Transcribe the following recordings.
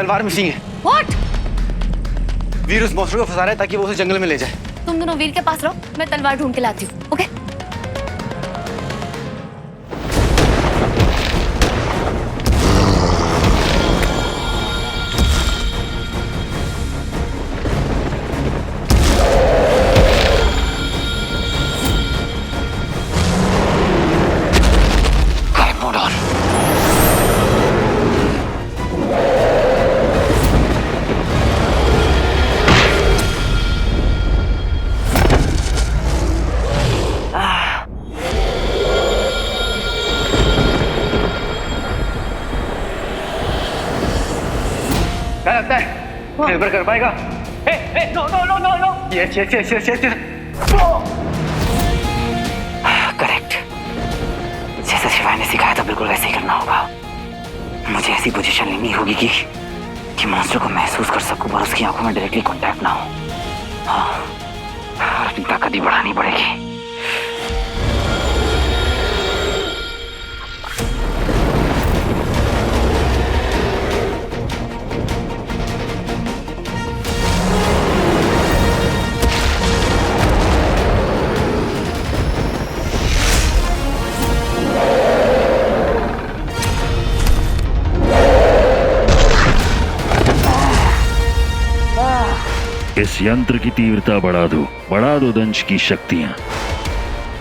तलवार मिसिंग है। What? वीर उस मॉन्स्टर को फंसा रहा है ताकि वो उसे जंगल में ले जाए। तुम दोनों वीर के पास रहो, मैं तलवार ढूंढ के लाती हूँ। ओके? क्या लगता है निर्भर कर पाएगा? No no no no no, yes yes yes yes yes, correct. जैसा शिवाय ने सिखाया था बिल्कुल वैसे ही करना होगा। मुझे ऐसी पोजीशन लेनी होगी कि मॉन्स्टर को महसूस कर सकूं और उसकी आंखों में डायरेक्टली कांटेक्ट ना हो। हाँ, और अपनी ताकत भी बढ़ानी पड़ेगी। इस यंत्र की तीव्रता बढ़ा दो दंश की शक्तियां।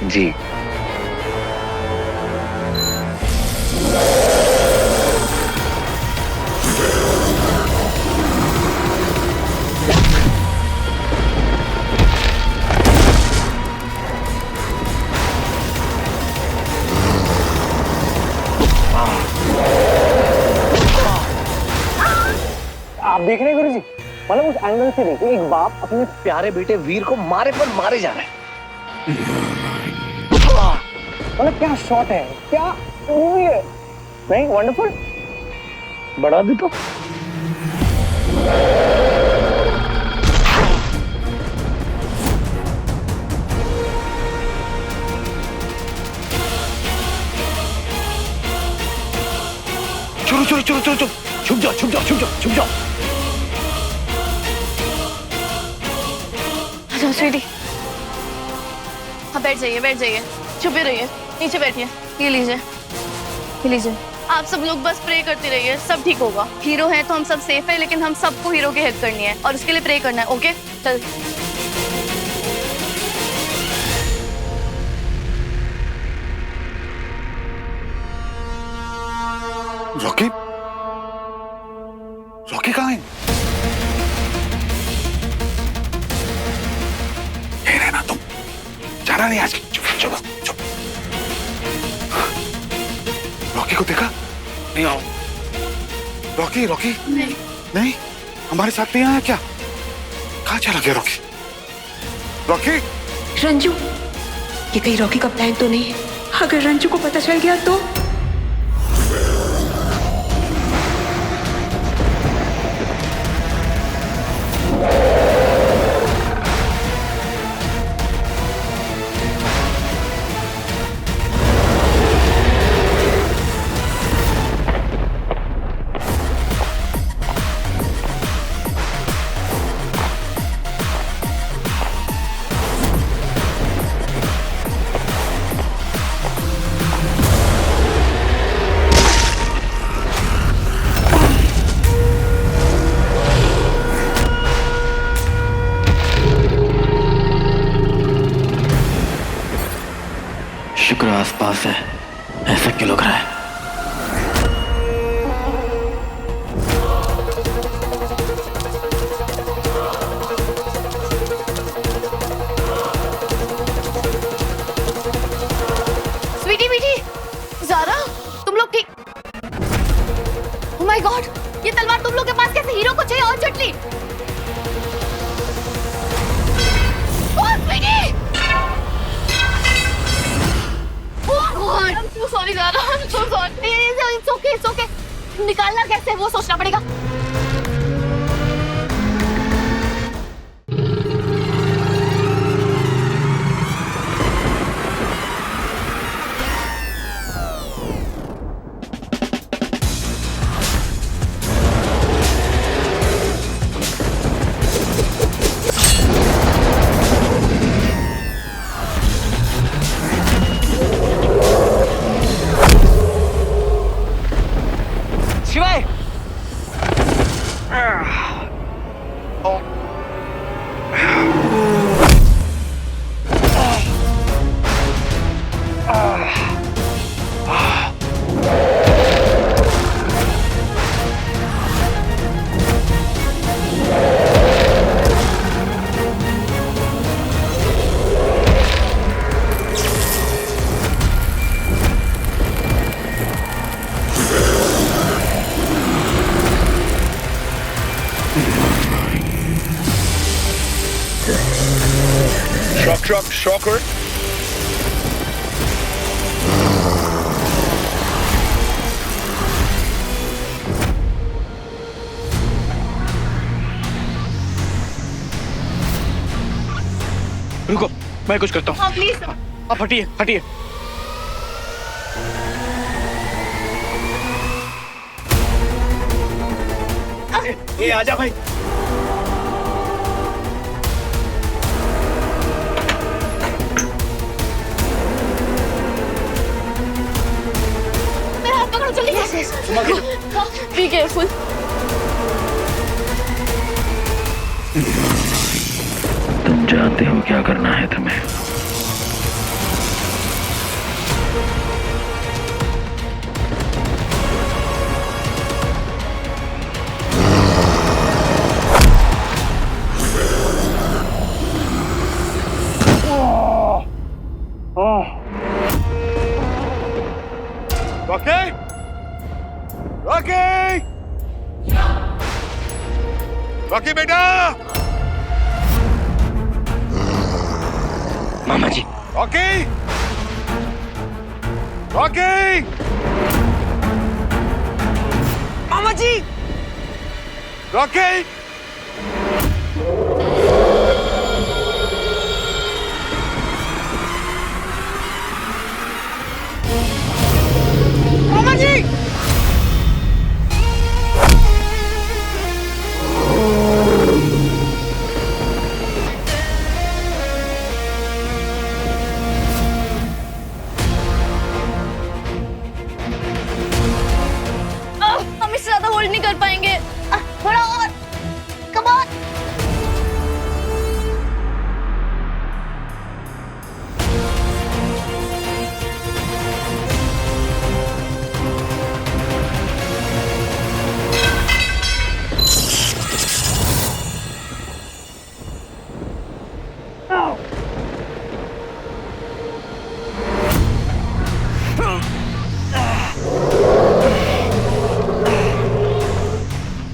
जी। आप देख रहे हैं गुरुजी, मतलब उस एंगल से देखिए, एक बाप अपने प्यारे बेटे वीर को मारे पर मारे जा रहे हैं। मतलब क्या शॉट है, क्या मूवी है, नहीं वंडरफुल। बढ़ा दे तो। चलो चलो चलो चलो चलो, छुप जाओ छुप जाओ छुप जाओ छुप जाओ। स्वीटी, हाँ बैठ जाइए, छुपे रहिए, नीचे बैठिए। ये लीजिए, ये लीजिए। आप सब लोग बस प्रे करते रहिए, सब ठीक होगा। हीरो है तो हम सब सेफ है, लेकिन हम सबको हीरो की हेल्प करनी है और उसके लिए प्रे करना है। ओके चल। रॉकी, रॉकी कहाँ है? ये रहना तुम, जाना नहीं आज। चुप चुप चुप। रॉकी को देखा? नहीं आओ। रॉकी रॉकी नहीं, नहीं, हमारे साथ नहीं आया क्या? कहाँ चला गया रॉकी? रॉकी, रंजू, ये कहीं रॉकी का प्लान तो नहीं है? अगर रंजू को पता चल गया तो? शुक्र आसपास है, ऐसा क्यों लग रहा है? स्वीटी मीठी, ज़ारा, तुम लोग ठीक? ओह माय गॉड, ये तलवार तुम लोग के पास कैसे? हीरो को चाहिए और चटनी। ओह Sweety! I'm so sorry, Zara. I'm so sorry. It's okay. निकालना कैसे वो सोचना पड़ेगा। shocker. रुको, मैं कुछ करता हूँ। हाँ प्लीज। आप हटिए, हटिए। ये आजा भाई। मेरा हाथ पकड़ो जल्दी से। Be careful. तुम जानते हो क्या करना है तुम्हें। Rocky! Rocky! Rocky बेटा! मामा जी, Rocky! Rocky! मामा जी, Rocky! मामा जी। हम इससे ज्यादा होल्ड नहीं कर पाएंगे। थोड़ा और। Come on.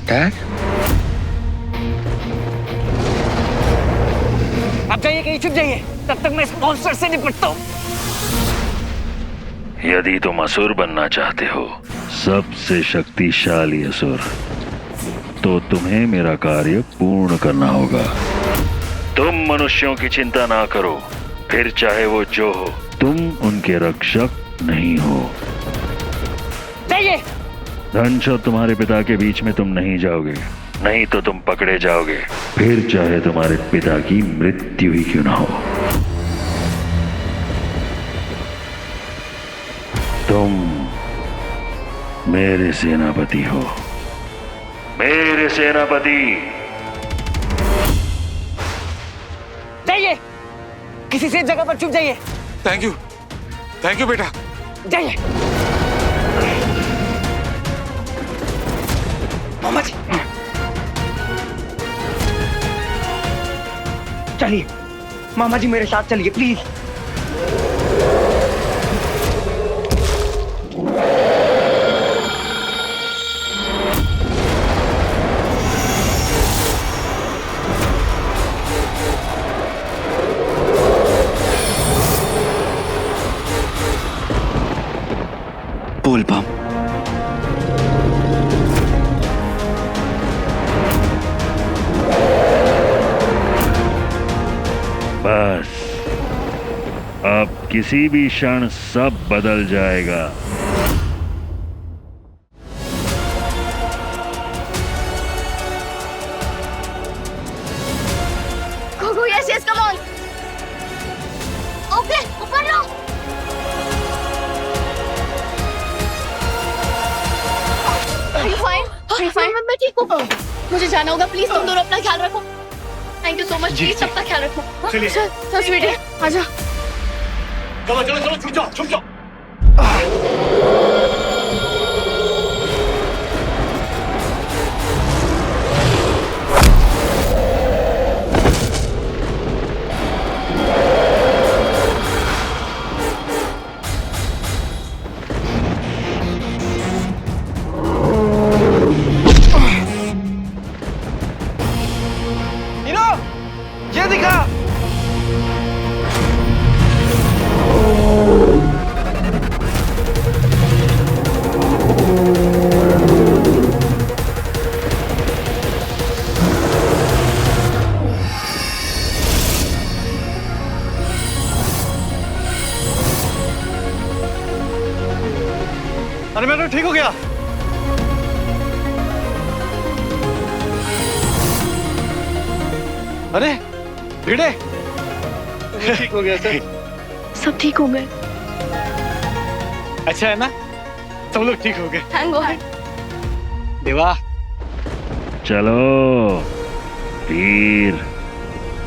Dad? आप जाइए, कहीं छुप जाइए, तब तक मैं इस मॉन्स्टर से निपटता हूँ। यदि तुम असुर बनना चाहते हो, सबसे शक्तिशाली असुर, तो तुम्हें मेरा कार्य पूर्ण करना होगा। तुम मनुष्यों की चिंता ना करो, फिर चाहे वो जो हो, तुम उनके रक्षक नहीं हो। जाइए। धनुष और तुम्हारे पिता के बीच में तुम नहीं जाओगे, नहीं तो तुम पकड़े जाओगे, फिर चाहे तुम्हारे पिता की मृत्यु ही क्यों ना हो। तुम मेरे सेनापति हो, मेरे सेनापति। जाइए, किसी से जगह पर छुप जाइए। Thank you बेटा। जाइए। मामा जी, चलिए। मामा जी मेरे साथ चलिए प्लीज। बोल बम। बस अब किसी भी क्षण सब बदल जाएगा। Go, yes, come on. Okay, ऊपर लो। Are you fine? Are you fine? मैं ठीक हूँ। मुझे जाना होगा, प्लीज तुम दोनों अपना ख्याल रखो। Thank you so much, please सबका ख्याल रखो। चलिए। चल स्वीटी, आजा। चलो चलो चलो, छुप जाओ, छुप जाओ। ये दिखा। अरे मैं तो ठीक हो गया। अरे भिड़े ठीक हो गया सर। सब ठीक हो गए। अच्छा है ना, सब लोग ठीक हो गए। Thank God. देवा चलो वीर,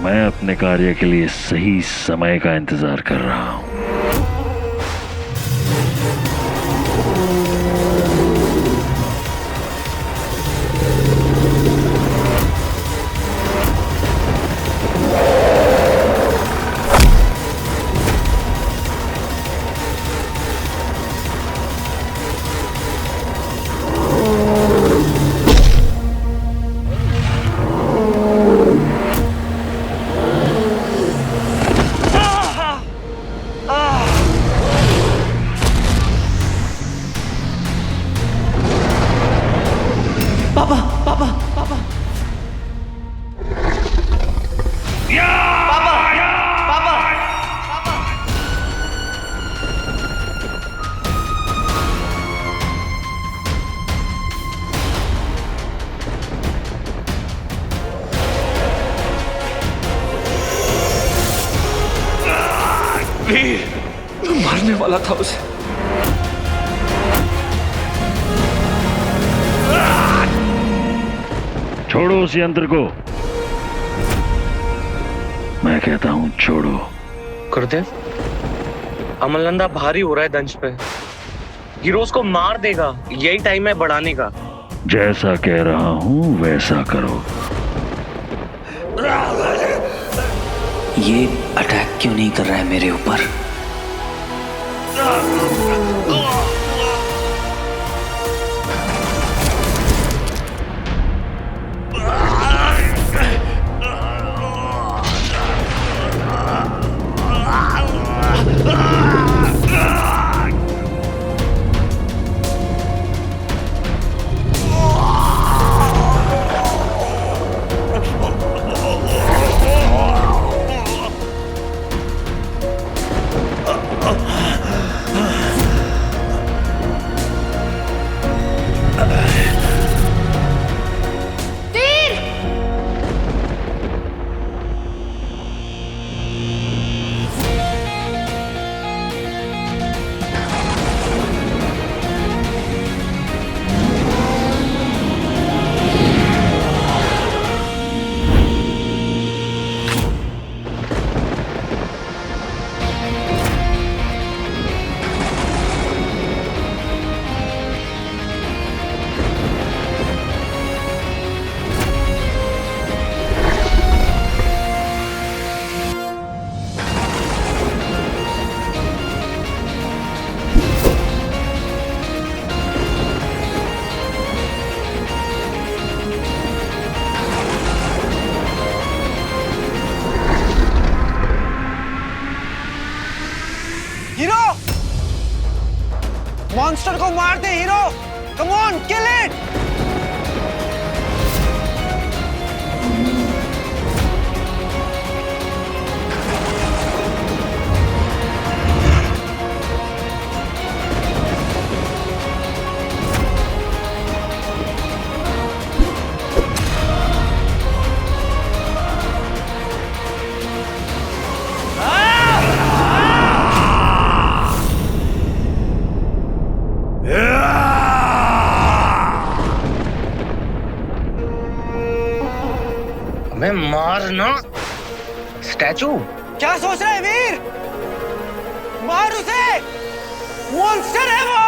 मैं अपने कार्य के लिए सही समय का इंतजार कर रहा हूं। मारने वाला था उसे। छोड़ो उस यंत्र को, मैं कहता हूं छोड़ो। गुरुदेव, अमलनंदा भारी हो रहा है दंश पे, हीरोज को मार देगा, यही टाइम है बढ़ाने का। जैसा कह रहा हूं वैसा करो। ये अटैक क्यों नहीं कर रहा है मेरे ऊपर? मॉन्स्टर को मार दे hero, come on kill it. मैं मारना स्टैचू। क्या सोच रहे हैं वीर? मार उसे, मॉन्स्टर है वो।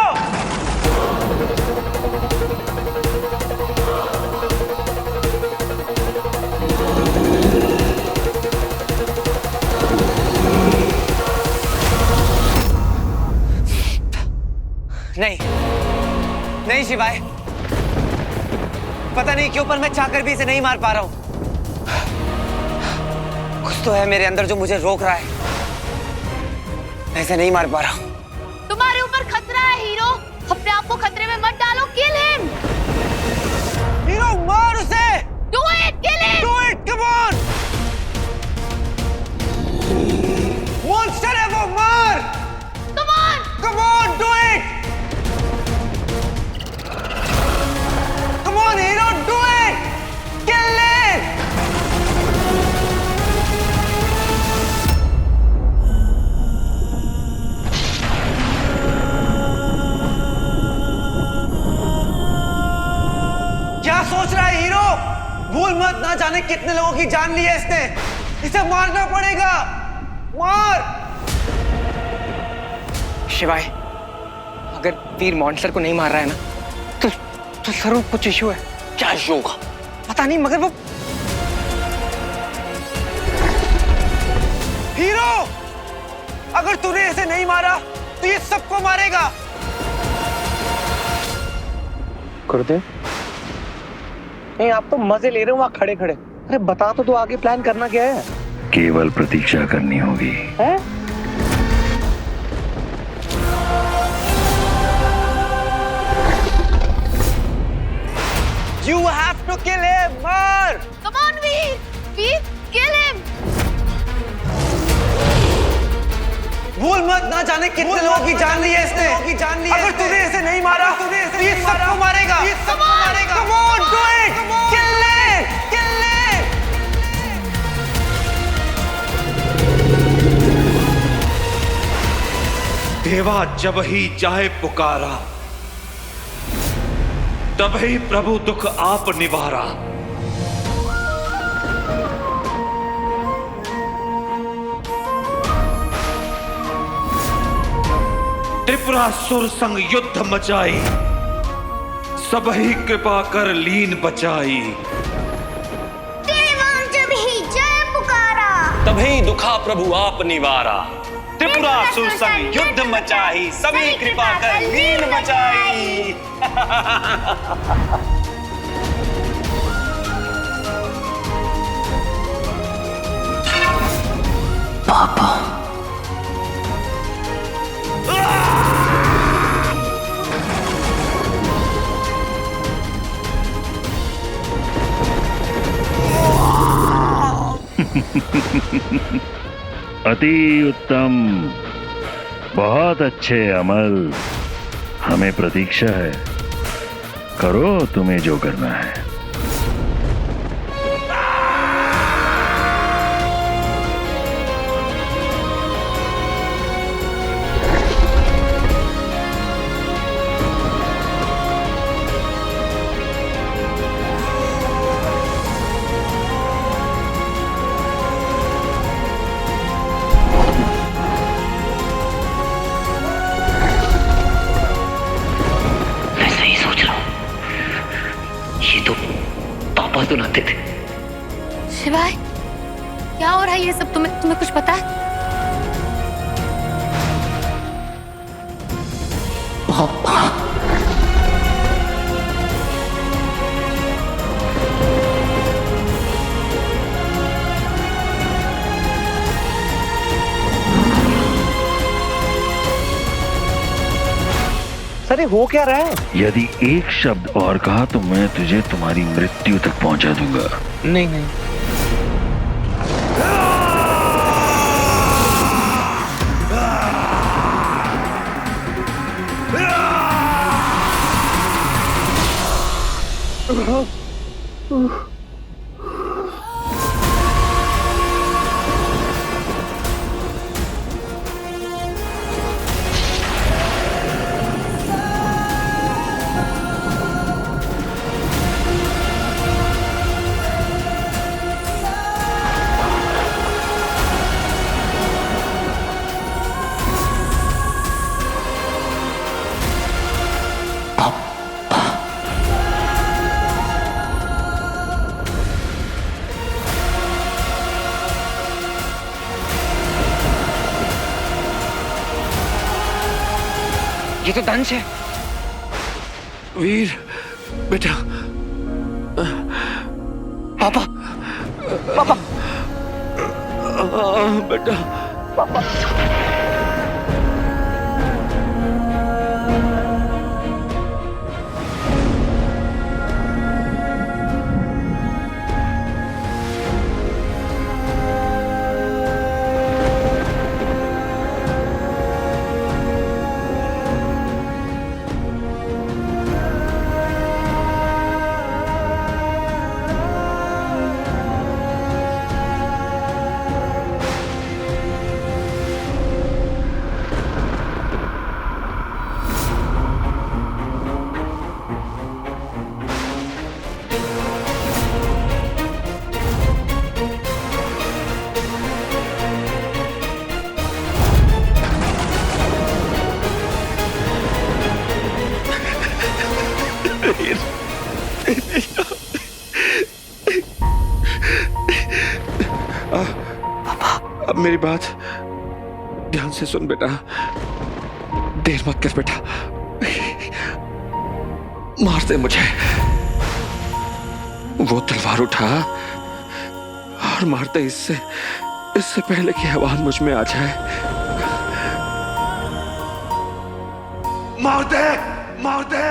नहीं नहीं शिवाय, पता नहीं क्यों पर मैं चाहकर भी इसे नहीं मार पा रहा हूं। कुछ तो है मेरे अंदर जो मुझे रोक रहा है, मैं इसे नहीं मार पा रहा हूं। तुम्हारे ऊपर खतरा है हीरो, अपने आप को खतरे में मत डालो। किल हिम हीरो, मार उसे। Do it, kill him, do it, come on. Monster है वो, मार। Come on, come on, do it. ना जाने कितने लोगों की जान ली है इसने। इसे मारना पड़ेगा, मार। शिवाय, अगर वीर मॉन्स्टर को नहीं मार रहा है ना तो जरूर कुछ इशू है। क्या इशू होगा पता नहीं, मगर वो हीरो, अगर तूने इसे नहीं मारा तो ये सबको मारेगा। गुरुदेव, नहीं आप तो मजे ले रहे हो वहां खड़े खड़े। अरे बता तो आगे प्लान करना क्या है? केवल प्रतीक्षा करनी होगी। है? You have to kill him, मार! Come on, Veer! Veer, kill him! भूल मत, ना जाने कितने लोगों की जान ली है इसने। अगर तूने इसे नहीं मारा तो ये सबको मारेगा। Come on, do it! Kill it! Kill it! देवा जब ही चाहे पुकारा, तब ही प्रभु दुख आप निवारा। त्रिपुरासुर संग युद्ध मचाई, सब ही कृपा कर लीन बचाई। देवा जब ही जय पुकारा, तभी दुखा प्रभु आप निवारा। त्रिपुरासुर संग युद्ध मचाई, सभी कृपा कर लीन बचाई। पापा, अति उत्तम, बहुत अच्छे अमल। हमें प्रतीक्षा है, करो तुम्हें जो करना है। सुनाते थे। शिवाय, क्या हो रहा है ये सब? तुम्हें कुछ पता है? पापा, सर ये हो क्या रहा है? यदि एक शब्द और कहा तो मैं तुझे तुम्हारी मृत्यु तक पहुंचा दूंगा। नहीं नहीं, ये तो दंश है। वीर बेटा, पापा, पापा, बेटा, पापा। मेरी बात ध्यान से सुन बेटा, देर मत कर बेटा, मार दे मुझे। वो तलवार उठा और मार दे इससे पहले कि हैवान मुझ में आ जाए। मार दे, मार दे।